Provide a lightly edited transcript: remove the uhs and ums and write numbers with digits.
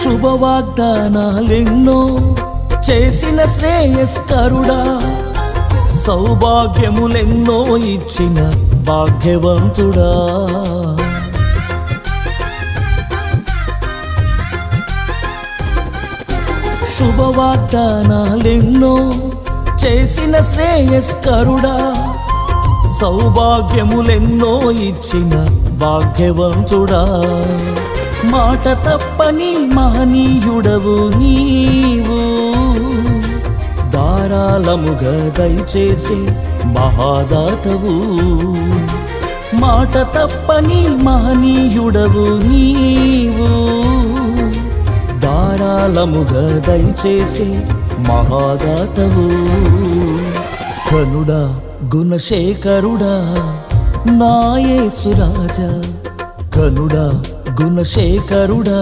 శుభవాగ్దానాలెన్నో చేసిన శ్రేయస్కరుడా, సౌభాగ్యములెన్నో ఇచ్చిన భాగ్యవంతుడా. శుభవాగ్దానాలెన్నో చేసిన శ్రేయస్కరుడా, సౌభాగ్యములెన్నో ఇచ్చిన భాగ్యవంతుడా. మాట తప్పని మహనీయుడవు నీవు, ధారాళముగా దయచేసి మహాదాతవు. మాట తప్పని మహనీయుడవు నీవు, ధారాళముగా దయచేసి మహాదాతవు. కనుడా గుణశేఖరుడా నా యేసు రాజా, కనుడా గుణశేఖరుడా.